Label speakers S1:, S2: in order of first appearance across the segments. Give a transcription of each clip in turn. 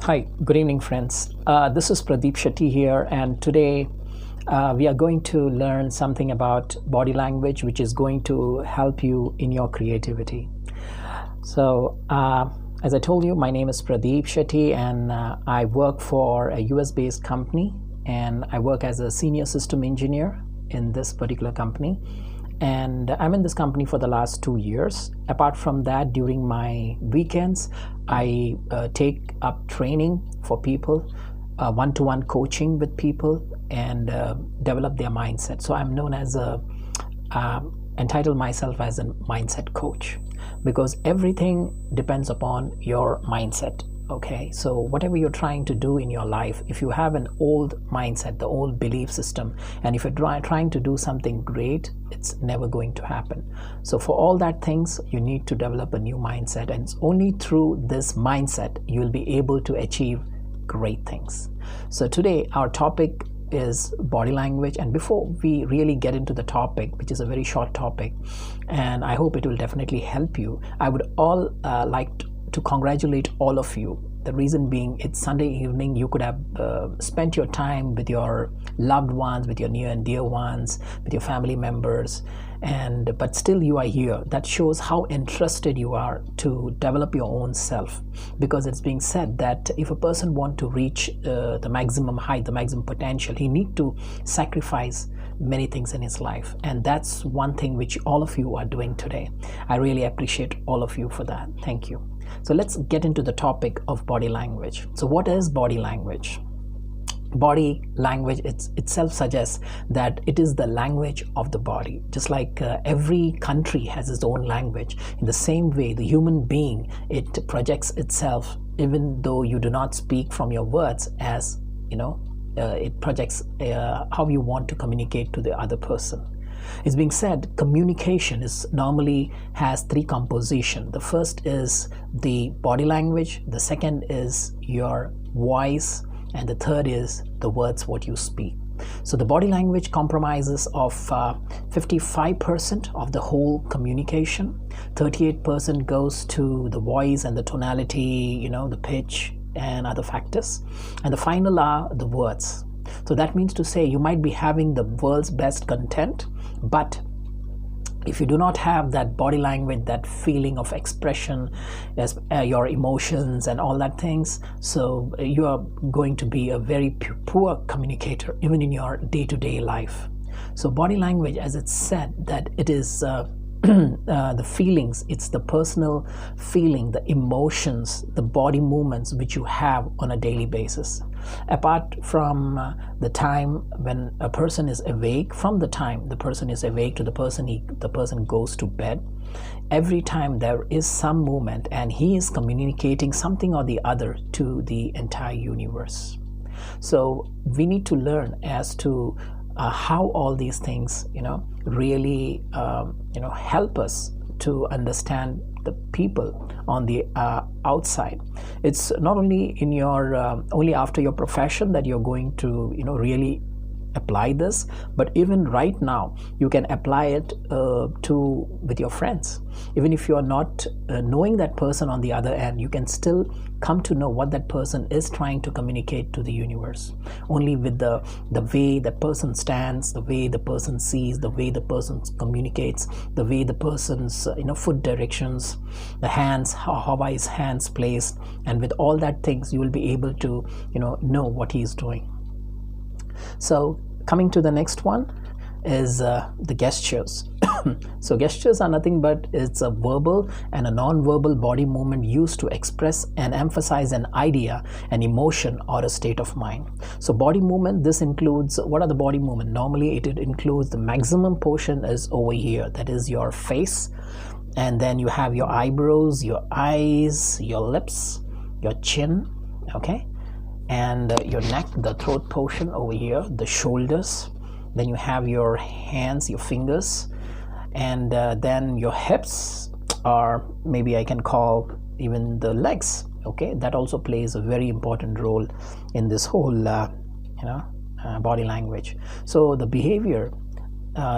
S1: Hi, good evening, friends. This is Pradeep Shetty here, and today we are going to learn something about body language, which is going to help you in your creativity. So, as I told you, my name is Pradeep Shetty, and I work for a US based company, and I work as a senior system engineer in this particular company. And I'm in this company for the last 2 years. Apart from that, during my weekends, I take up training for people, one-to-one coaching with people, and develop their mindset. So I'm known as entitle myself as a mindset coach, because everything depends upon your mindset. Okay, so whatever you're trying to do in your life, if you have an old mindset, the old belief system, and if you're trying to do something great, it's never going to happen. So for all that things, you need to develop a new mindset, and it's only through this mindset you'll be able to achieve great things. So today our topic is body language, and before we really get into the topic, which is a very short topic, and I hope it will definitely help you, I would like to congratulate all of you. The reason being, it's Sunday evening. You could have spent your time with your loved ones, with your near and dear ones, with your family members, but still you are here. That shows how interested you are to develop your own self, because it's being said that if a person wants to reach the maximum height, the maximum potential, he needs to sacrifice many things in his life, and that's one thing which all of you are doing today. I really appreciate all of you for that. Thank you. So let's get into the topic of body language. So what is body language? Body language itself suggests that it is the language of the body. Just like every country has its own language, in the same way the human being, it projects itself, even though you do not speak from your words, as it projects how you want to communicate to the other person. It's being said communication is normally has three composition. The first is the body language, the second is your voice, and the third is the words what you speak. So the body language compromises of 55% of the whole communication. 38% goes to the voice and the tonality, the pitch and other factors, and the final are the words. So that means to say you might be having the world's best content, but if you do not have that body language, that feeling of expression, as your emotions and all that things, so you are going to be a very poor communicator even in your day-to-day life. So body language, as it's said, that it is the feelings, it's the personal feeling, the emotions, the body movements which you have on a daily basis. Apart from the time when a person is awake, from the time the person is awake to the person goes to bed, every time there is some movement, and he is communicating something or the other to the entire universe. So we need to learn as to how all these things really help us to understand the people on the outside. It's not only in your only after your profession that you're going to really apply this, but even right now you can apply it with your friends. Even if you are not knowing that person on the other end, you can still come to know what that person is trying to communicate to the universe, only with the way that person stands, the way the person sees, the way the person communicates, the way the person's foot directions, the hands, how are his hands placed, and with all that things you will be able to know what he is doing. So coming to the next one is the gestures. So gestures are nothing but it's a verbal and a non-verbal body movement used to express and emphasize an idea, an emotion, or a state of mind. So body movement, this includes, what are the body movement? Normally it includes the maximum portion is over here, that is your face, and then you have your eyebrows, your eyes, your lips, your chin, okay, and your neck, the throat portion over here, the shoulders, then you have your hands, your fingers, and then your hips, or maybe I can call even the legs. Okay, that also plays a very important role in this whole body language. So the behavior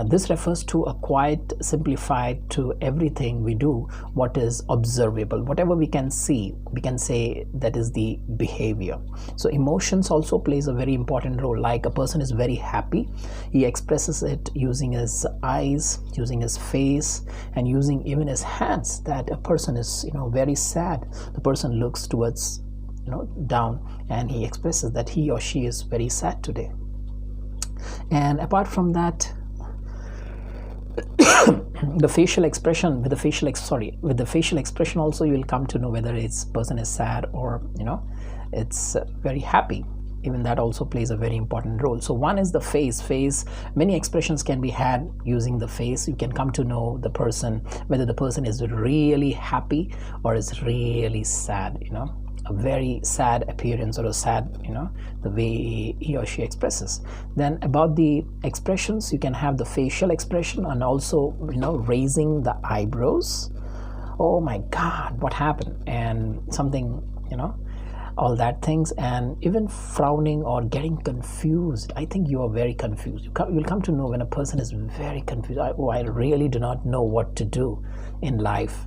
S1: This refers to a quiet simplified to everything we do what is observable. Whatever we can see, we can say that is the behavior. So emotions also plays a very important role. Like a person is very happy, he expresses it using his eyes, using his face, and using even his hands. That a person is very sad, the person looks towards down, and he expresses that he or she is very sad today. And apart from that, the facial expression, with the facial expression also, you will come to know whether it's person is sad or it's very happy. Even that also plays a very important role. So one is the face. Many expressions can be had using the face. You can come to know the person, whether the person is really happy or is really sad, a very sad appearance or a sad, the way he or she expresses. Then about the expressions, you can have the facial expression and also, raising the eyebrows. Oh my God, what happened? And something, all that things, and even frowning or getting confused. I think you are very confused. You'll come to know when a person is very confused. I really do not know what to do in life,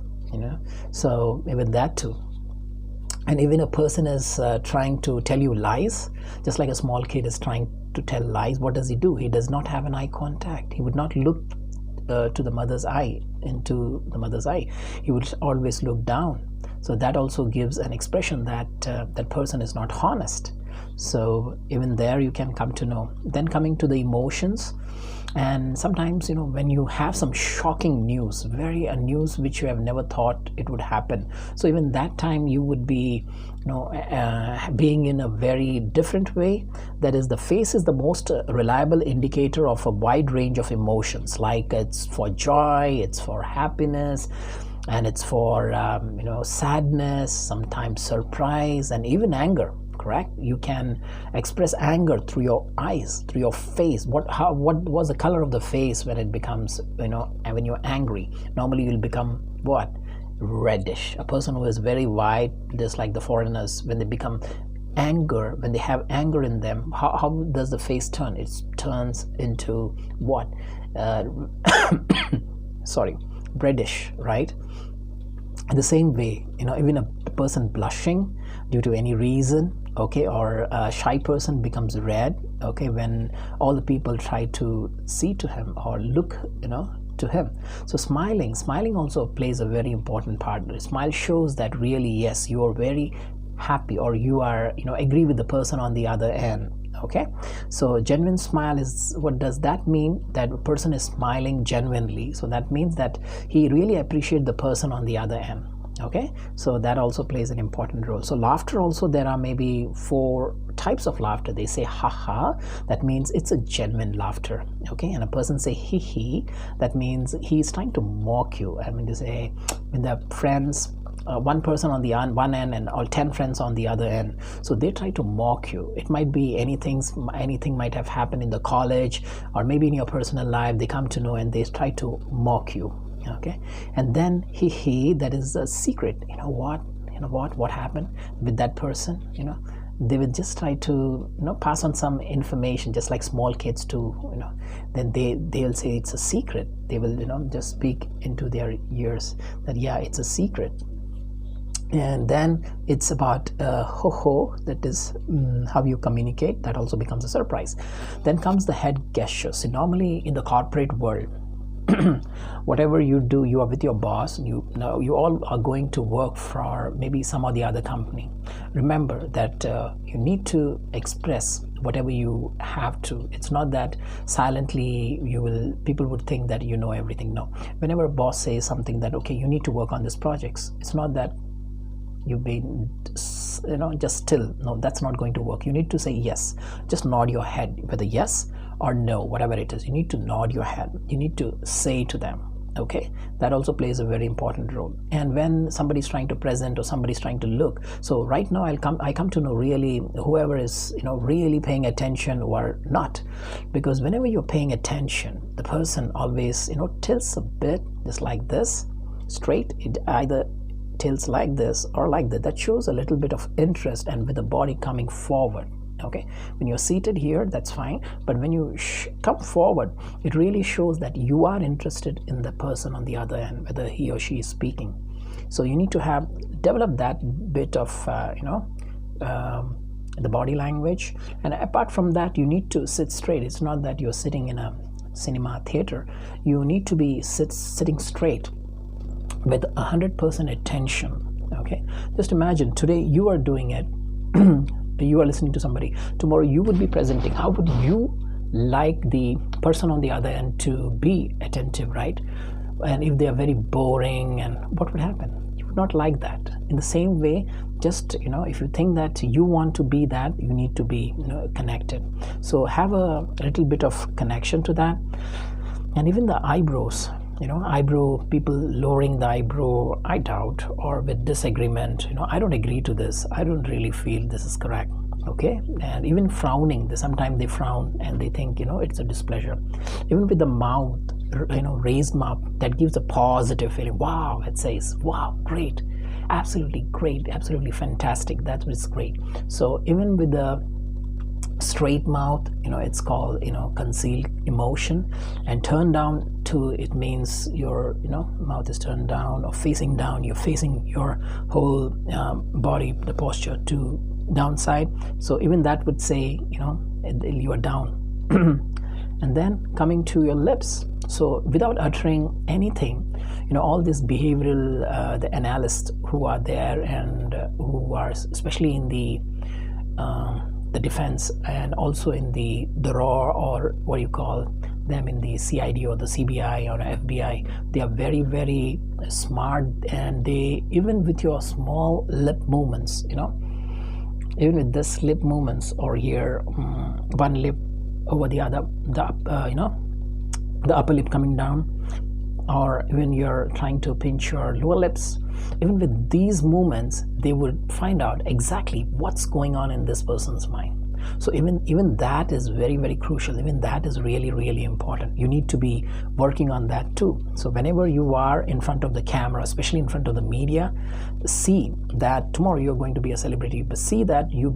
S1: So even that too. And even a person is trying to tell you lies, just like a small kid is trying to tell lies. What does he do? He does not have an eye contact. He would not look into the mother's eye. He would always look down. So that also gives an expression that that person is not honest. So even there you can come to know. Then coming to the emotions, and sometimes when you have some shocking news, a news which you have never thought it would happen, so even that time you would be being in a very different way. That is, the face is the most reliable indicator of a wide range of emotions, like it's for joy, it's for happiness, and it's for sadness, sometimes surprise, and even anger. Correct? You can express anger through your eyes, through your face. What was the color of the face when it becomes, when you're angry? Normally you'll become what? Reddish. A person who is very white, just like the foreigners, when they become when they have anger in them, how does the face turn? It turns into what? Reddish, right? In the same way, even a person blushing due to any reason, okay, or a shy person becomes red, okay, when all the people try to see to him or look, to him. So smiling also plays a very important part. The smile shows that really, yes, you are very happy, or you are, agree with the person on the other end. Okay, so genuine smile is, what does that mean? That a person is smiling genuinely. So that means that he really appreciates the person on the other end. Okay, so that also plays an important role. So laughter also, there are maybe 4 types of laughter. They say ha ha, that means it's a genuine laughter. Okay, and a person say he he, that means he's trying to mock you. I mean, they say when the friends, one person on the one end and all 10 friends on the other end, so they try to mock you. It might be anything might have happened in the college or maybe in your personal life. They come to know and they try to mock you. Okay, and then he, that is a secret. What happened with that person? They will just try to pass on some information, just like small kids do. Then they'll say it's a secret. They will just speak into their ears that yeah, it's a secret. And then it's about ho, that is how you communicate. That also becomes a surprise. Then comes the head gestures. So normally in the corporate world, whatever you do, you are with your boss, you all are going to work for maybe some or the other company. Remember that you need to express whatever you have to. It's not that silently people would think that you know everything. No, whenever a boss says something that okay, you need to work on this projects, it's not that you've been just still. No, that's not going to work. You need to say yes. Just nod your head, whether yes or no, whatever it is. You need to nod your head. You need to say to them. Okay, that also plays a very important role. And when somebody's trying to present or somebody's trying to look, so right now I come to know really whoever is really paying attention or not, because whenever you're paying attention, the person always tilts a bit, just like this, straight. It either tilts like this or like that. That shows a little bit of interest, and with the body coming forward. Okay, when you're seated here, that's fine, but when you come forward, it really shows that you are interested in the person on the other end, whether he or she is speaking. So you need to develop that bit of the body language. And apart from that, you need to sit straight. It's not that you're sitting in a cinema theater. You need to be sitting straight with 100% attention. Okay, just imagine today you are doing it. You are listening to somebody. Tomorrow you would be presenting. How would you like the person on the other end to be attentive, right? And if they are very boring, and what would happen? You would not like that. In the same way, just if you think that you want to be that, you need to be connected. So have a little bit of connection to that. And even the eyebrows, people lowering the eyebrow, I doubt, or with disagreement, I don't agree to this, I don't really feel this is correct. Okay, and even frowning, sometimes they frown and they think it's a displeasure. Even with the mouth, raised mouth, that gives a positive feeling. Wow, it says, wow, great, absolutely great, absolutely fantastic, that was great. So even with the straight mouth, it's called concealed emotion. And turn down to, it means your mouth is turned down or facing down. You're facing your whole body, the posture to downside. So even that would say you are down. And then coming to your lips, so without uttering anything, all these behavioral the analysts who are there, and who are especially in the defense, and also in the RAW, or what you call them in the CID or the CBI or FBI, they are very, very smart. And they, even with your small lip movements, even with this lip movements, or here one lip over the other, the upper lip coming down, or even you're trying to pinch your lower lips, even with these movements, they would find out exactly what's going on in this person's mind. So even that is very, very crucial. Even that is really, really important. You need to be working on that too. So whenever you are in front of the camera, especially in front of the media, see that tomorrow you're going to be a celebrity, but see that you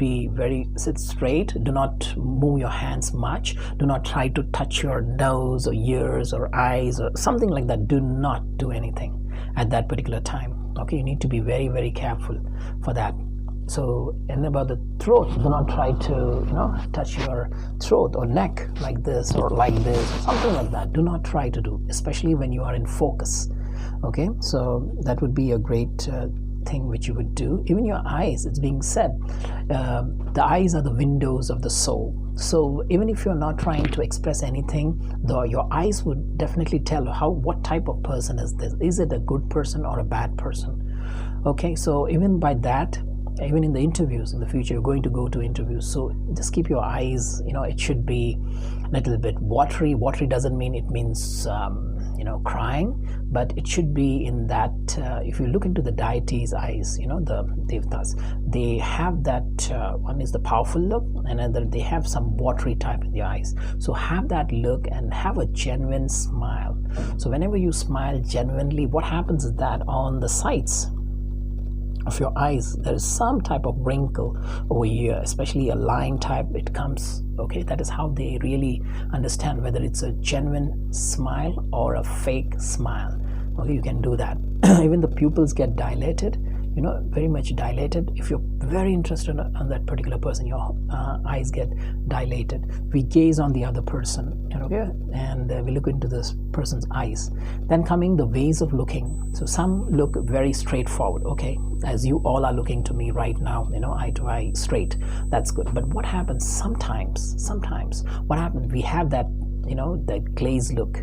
S1: sit straight. Do not move your hands much. Do not try to touch your nose or ears or eyes or something like that. Do not do anything at that particular time. Okay, you need to be very, very careful for that. So, and about the throat, do not try to touch your throat or neck like this or like this, something like that. Do not try to do, especially when you are in focus. Okay, so that would be a great thing which you would do. Even your eyes, it's being said, the eyes are the windows of the soul. So even if you're not trying to express anything, though, your eyes would definitely tell what type of person is this. Is it a good person or a bad person? Okay, so even by that, even in the interviews in the future, you're going to go to interviews, so just keep your eyes, it should be a little bit watery. Watery doesn't mean it means crying, but it should be in that if you look into the deities' eyes, the devtas, they have that one is the powerful look, and another they have some watery type in the eyes. So have that look and have a genuine smile. So whenever you smile genuinely, what happens is that on the sides of your eyes there is some type of wrinkle over here, especially a line type, it comes. Okay, that is how they really understand whether it's a genuine smile or a fake smile. Okay, you can do that. Even the pupils get dilated, very much dilated. If you're very interested on that particular person, your eyes get dilated. We gaze on the other person, okay, and we look into this person's eyes. Then coming the ways of looking. So some look very straightforward, okay, as you all are looking to me right now, eye to eye, straight. That's good. But what happens sometimes, what happens, we have that, that glazed look,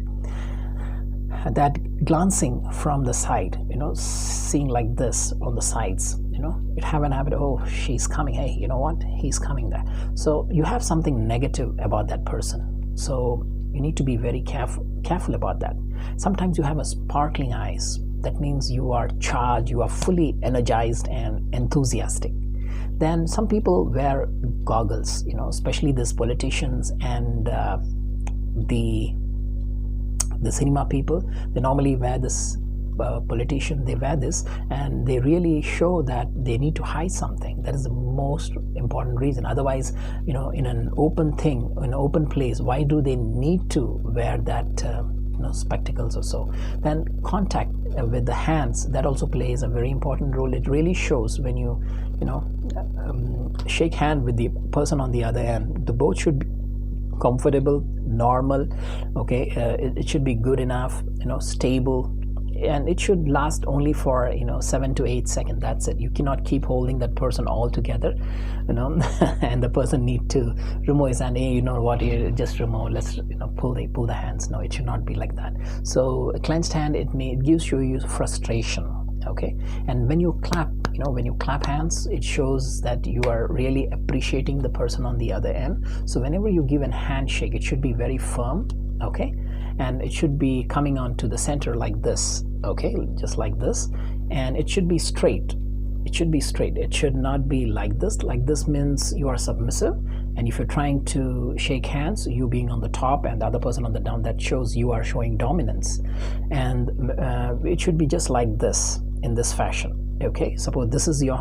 S1: that glancing from the side, seeing like this on the sides, it have an habit, oh, she's coming, hey, you know what, he's coming there. So you have something negative about that person. So you need to be very careful about that. Sometimes you have a sparkling eyes. That means you are charged, you are fully energized and enthusiastic. Then some people wear goggles, especially these politicians and the cinema people. They normally wear this politicians, they wear this, and they really show that they need to hide something. That is the most important reason. Otherwise, in an open thing, in an open place, why do they need to wear that spectacles or so? Then contact with the hands, that also plays a very important role. It really shows when you shake hand with the person on the other end. The both should be comfortable, normal, okay. It should be good enough, stable, and it should last only for 7 to 8 seconds. That's it. You cannot keep holding that person all together, and the person need to remove his hand. Hey, you know what, you just remove, let's pull the hands. No, it should not be like that. So a clenched hand, it gives you frustration, okay. And when you clap, when you clap hands, it shows that you are really appreciating the person on the other end. So whenever you give a handshake, it should be very firm, okay, and it should be coming on to the center like this, okay, just like this, and it should be straight. It should be straight. It should not be like this. Like this means you are submissive, and if you're trying to shake hands, you being on the top and the other person on the down, that shows you are showing dominance. And it should be just like this, in this fashion. Okay, suppose this is your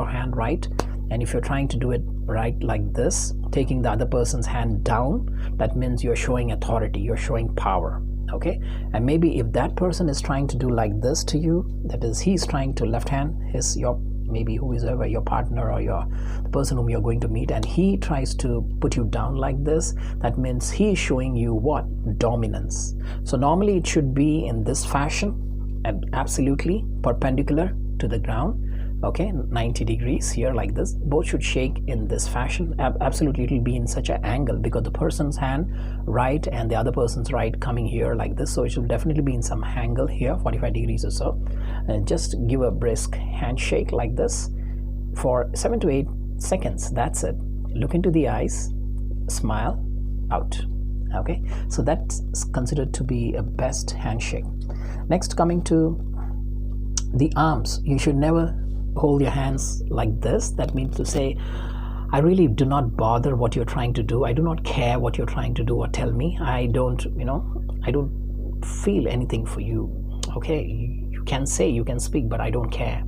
S1: hand right, and if you're trying to do it right like this, taking the other person's hand down, that means you're showing authority, you're showing power, okay. And maybe if that person is trying to do like this to you, that is, he's trying to left hand, maybe whoever your partner or the person whom you're going to meet, and he tries to put you down like this, that means he is showing you what? Dominance. So normally it should be in this fashion, and absolutely perpendicular to the ground, okay, 90 degrees here like this. Both should shake in this fashion. Absolutely, it will be in such an angle because the person's hand right and the other person's right coming here like this, so it should definitely be in some angle here, 45 degrees or so. And just give a brisk handshake like this for 7 to 8 seconds. That's it. Look into the eyes, smile, out, okay. So that's considered to be a best handshake. Next, coming to the arms, you should never hold your hands like this. That means to say, I really do not bother what you're trying to do. I do not care what you're trying to do or tell me. I don't feel anything for you, okay. You can say, you can speak, but I don't care.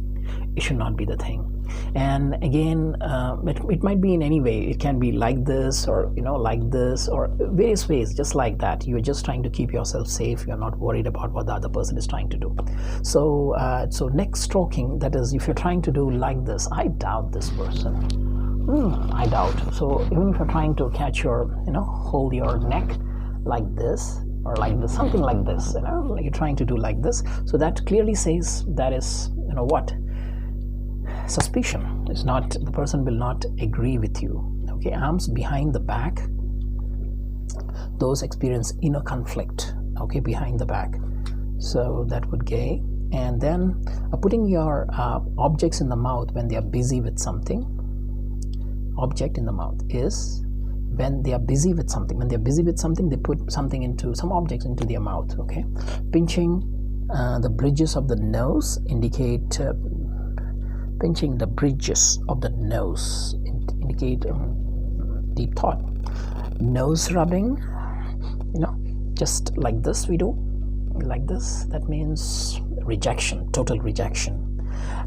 S1: It should not be the thing. And again, it might be in any way. It can be like this, or like this, or various ways, just like that. You're just trying to keep yourself safe. You're not worried about what the other person is trying to do. So neck stroking, that is, if you're trying to do like this, I doubt this person. I doubt. So even if you're trying to catch your, hold your neck like this, or like this, something like this, like you're trying to do like this, so that clearly says that is, what? Suspicion. Is not, the person will not agree with you, okay. Arms behind the back, those experience inner conflict, okay, behind the back, so that would gay. And then putting your objects in the mouth when they are busy with something. Object in the mouth is when they are busy with something. When they're busy with something, they put some objects into their mouth, okay. Pinching the bridges of the nose indicate pinching the bridges of the nose indicate deep thought. Nose rubbing, just like this we do, like this, that means rejection, total rejection.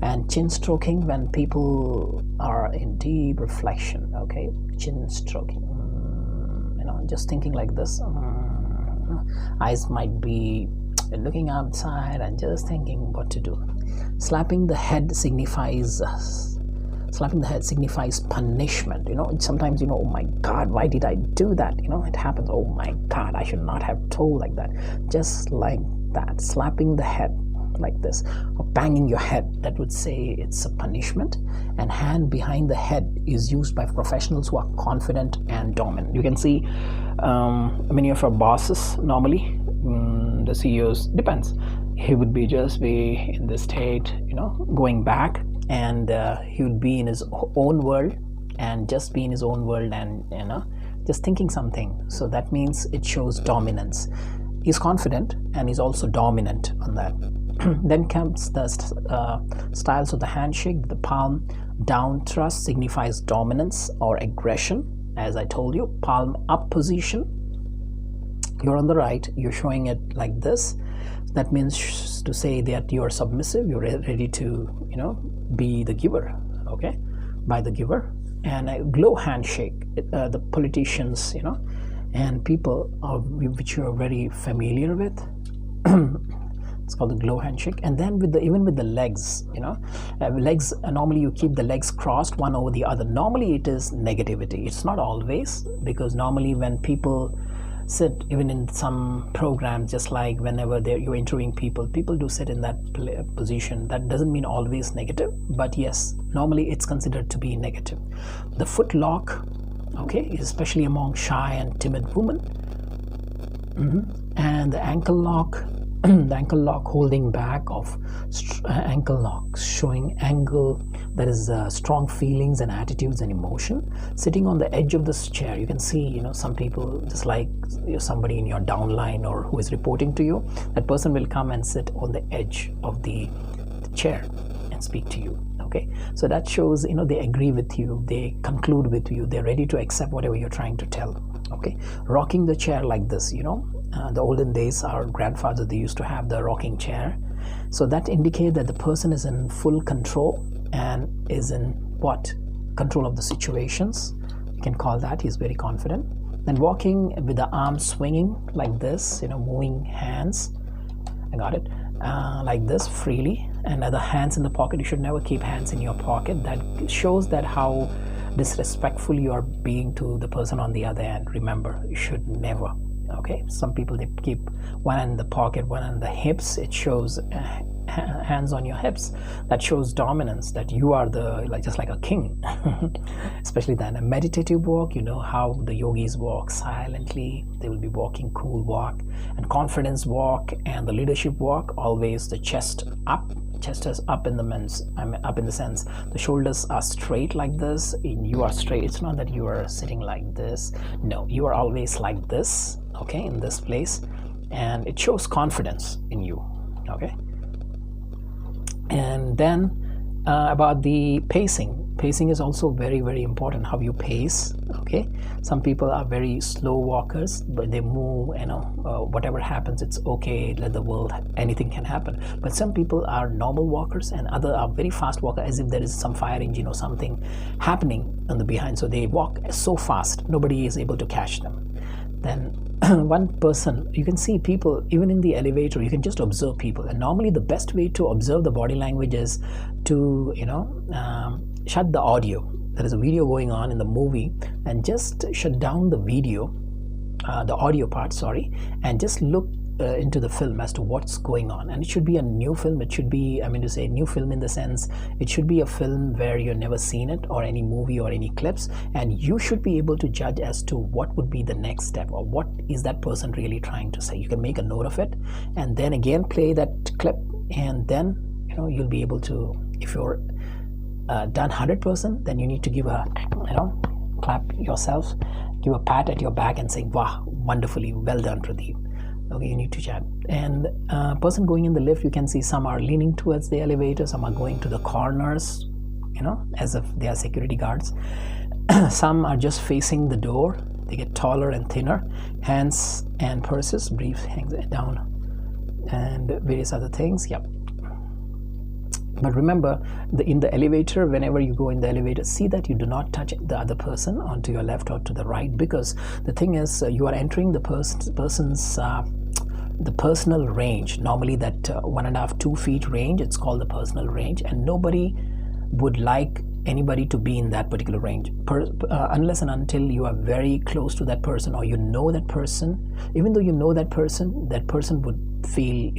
S1: And chin stroking when people are in deep reflection, okay. Chin stroking, just thinking like this. Eyes might be looking outside and just thinking what to do. Slapping the head signifies punishment. Sometimes, oh my God, why did I do that? It happens. Oh my God, I should not have told like that. Just like that, slapping the head like this, or banging your head, that would say it's a punishment. And hand behind the head is used by professionals who are confident and dominant. You can see many of our bosses normally, the CEOs, depends, he would just be in this state, going back, and he would be in his own world, and just be in his own world, and just thinking something. So that means it shows dominance. He's confident and he's also dominant on that. Then comes the styles of the handshake. The palm down thrust signifies dominance or aggression. As I told you, palm up position, you're on the right, you're showing it like this, That means to say that you are submissive, you're ready to, be the giver, okay, by the giver. And a glow handshake, the politicians, and people which you are very familiar with. It's called the glow handshake. And then even with the legs, legs, normally you keep the legs crossed one over the other. Normally it is negativity. It's not always, because normally when people sit, even in some programs, just like whenever you're interviewing people do sit in that position. That doesn't mean always negative, but yes, normally it's considered to be negative. The foot lock, okay, especially among shy and timid women. And the ankle lock, the ankle lock holding back of ankle lock, showing angle that is strong feelings and attitudes and emotion. Sitting on the edge of this chair, you can see, some people, just like somebody in your downline or who is reporting to you, that person will come and sit on the edge of the chair and speak to you. Okay, so that shows, they agree with you, they conclude with you, they're ready to accept whatever you're trying to tell. Okay, rocking the chair like this, the olden days, our grandfathers, they used to have the rocking chair. So that indicates that the person is in full control and is in control of the situations. You can call that he's very confident. Then walking with the arms swinging like this, moving hands, I got it, like this freely, and other hands in the pocket. You should never keep hands in your pocket. That shows that how disrespectful you are being to the person on the other end. Remember, you should never. Okay, some people, they keep one in the pocket, one on the hips. It shows hands on your hips. That shows dominance, that you are just like a king. Especially then a meditative walk, how the yogis walk silently. They will be walking cool walk, and confidence walk, and the leadership walk, always the chest up. Chest is up in the sense the shoulders are straight like this, and you are straight. It's not that you are sitting like this. No, you are always like this, okay, in this place, and it shows confidence in you. Okay, and then about the pacing is also very, very important, how you pace. Okay, some people are very slow walkers, but they move, whatever happens, it's okay, let the world, anything can happen. But some people are normal walkers, and other are very fast walkers, as if there is some fire engine or something happening on the behind. So they walk so fast, nobody is able to catch them. Then one person, you can see people even in the elevator, you can just observe people. And normally the best way to observe the body language is to shut the audio. There is a video going on in the movie, and just shut down the video, the audio part, sorry, and just look into the film as to what's going on. And it should be a new film. It should be, new film in the sense, it should be a film where you've never seen it, or any movie or any clips, and you should be able to judge as to what would be the next step, or what is that person really trying to say. You can make a note of it, and then again play that clip, and then you'll be able to, if you're done 100%, then you need to give a clap yourself, give a pat at your back and say, wow, wonderfully well done, Pradeep. Okay, you need to chat. And person going in the lift, you can see some are leaning towards the elevator, some are going to the corners, as if they are security guards. Some are just facing the door. They get taller and thinner. Hands and purses, briefs hangs down, and various other things. Yep. But remember, in the elevator, whenever you go in the elevator, see that you do not touch the other person onto your left or to the right, because the thing is, you are entering the person's the personal range. Normally that 1.5-2 feet range, it's called the personal range, and nobody would like anybody to be in that particular range unless and until you are very close to that person, or you know that person. Even though you know that person would feel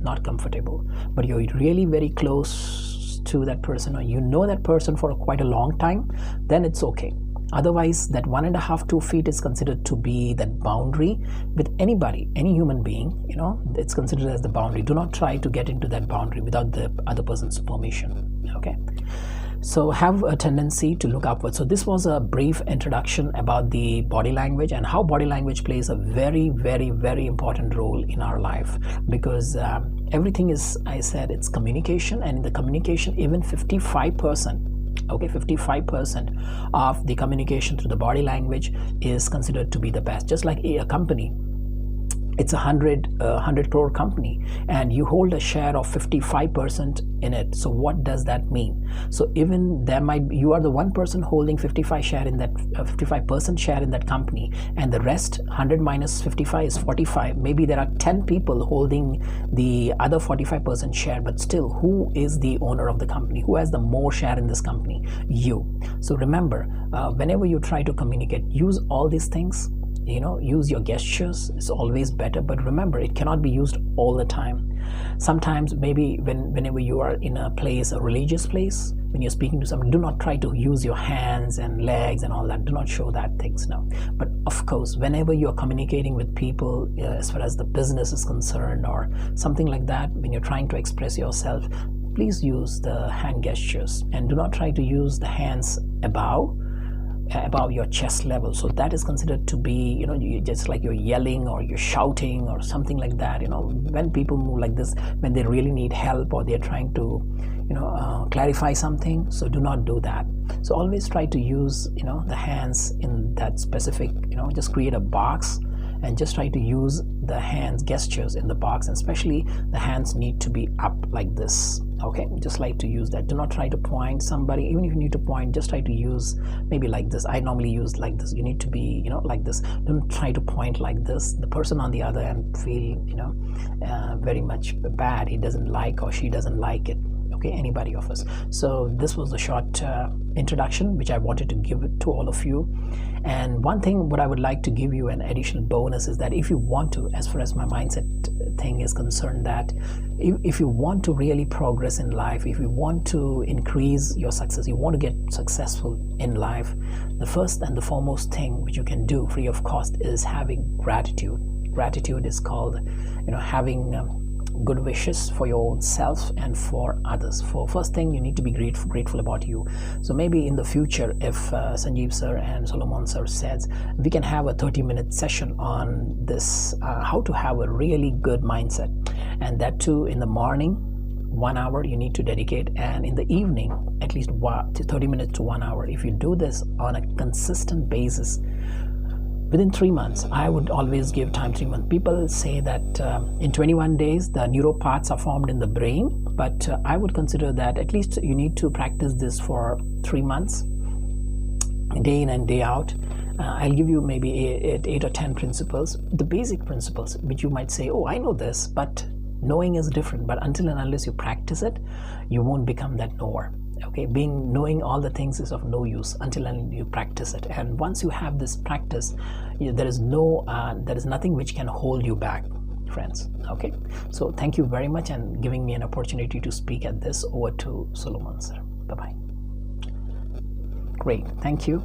S1: not comfortable, but you're really very close to that person, or you know that person for quite a long time, then it's okay. Otherwise, that 1.5-2 feet is considered to be that boundary with anybody, any human being. It's considered as the boundary. Do not try to get into that boundary without the other person's permission. Okay, so have a tendency to look upwards. So this was a brief introduction about the body language, and how body language plays a very, very, very important role in our life, because everything is, I said, it's communication, and in the communication, even 55%, okay, 55% of the communication through the body language is considered to be the best. Just like a company, it's a 100 crore company and you hold a share of 55% in it. So what does that mean? So even you are the one person holding 55% share in that company, and the rest 100 minus 55 is 45. Maybe there are 10 people holding the other 45% share, but still, who is the owner of the company? Who has the more share in this company? You. So remember, whenever you try to communicate, use all these things. Use your gestures. It's always better, but remember, it cannot be used all the time. Sometimes, maybe whenever you are in a religious place, when you're speaking to someone, do not try to use your hands and legs and all that. Do not show that things now. But of course, whenever you're communicating with people, as far as the business is concerned or something like that, when you're trying to express yourself, please use the hand gestures, and do not try to use the hands above your chest level. So that is considered to be, just like you're yelling or you're shouting or something like that. When people move like this, when they really need help or they're trying to clarify something, so do not do that. So always try to use the hands in that specific, just create a box and just try to use the hands gestures in the box, and especially the hands need to be up like this. Okay, just like to use that. Do not try to point somebody. Even if you need to point, just try to use maybe like this. I normally use like this. You need to be like this. Don't try to point like this. The person on the other end feel very much bad. He doesn't like or she doesn't like it. Okay, anybody of us. So this was a short introduction which I wanted to give it to all of you. And one thing what I would like to give you an additional bonus is that if you want to, as far as my mindset thing is concerned, that if you want to really progress in life, if you want to increase your success, you want to get successful in life, the first and the foremost thing which you can do free of cost is having gratitude. Gratitude is called having good wishes for your own self and for others. For first thing, you need to be grateful about you. So maybe in the future, if Sanjeev sir and Solomon sir says, we can have a 30-minute session on this, how to have a really good mindset, and that too in the morning, 1 hour you need to dedicate, and in the evening at least 30 minutes to 1 hour. If you do this on a consistent basis, within 3 months, I would always give time 3 months. People say that in 21 days, the neural paths are formed in the brain, but I would consider that at least you need to practice this for 3 months, day in and day out. I'll give you maybe 8 or 10 principles, the basic principles, which you might say, oh, I know this, but knowing is different. But until and unless you practice it, you won't become that knower. Okay, knowing all the things is of no use until you practice it. And once you have this practice, there is nothing which can hold you back, friends. Okay, so thank you very much and giving me an opportunity to speak at this. Over to Solomon sir. Bye bye. Great, thank you.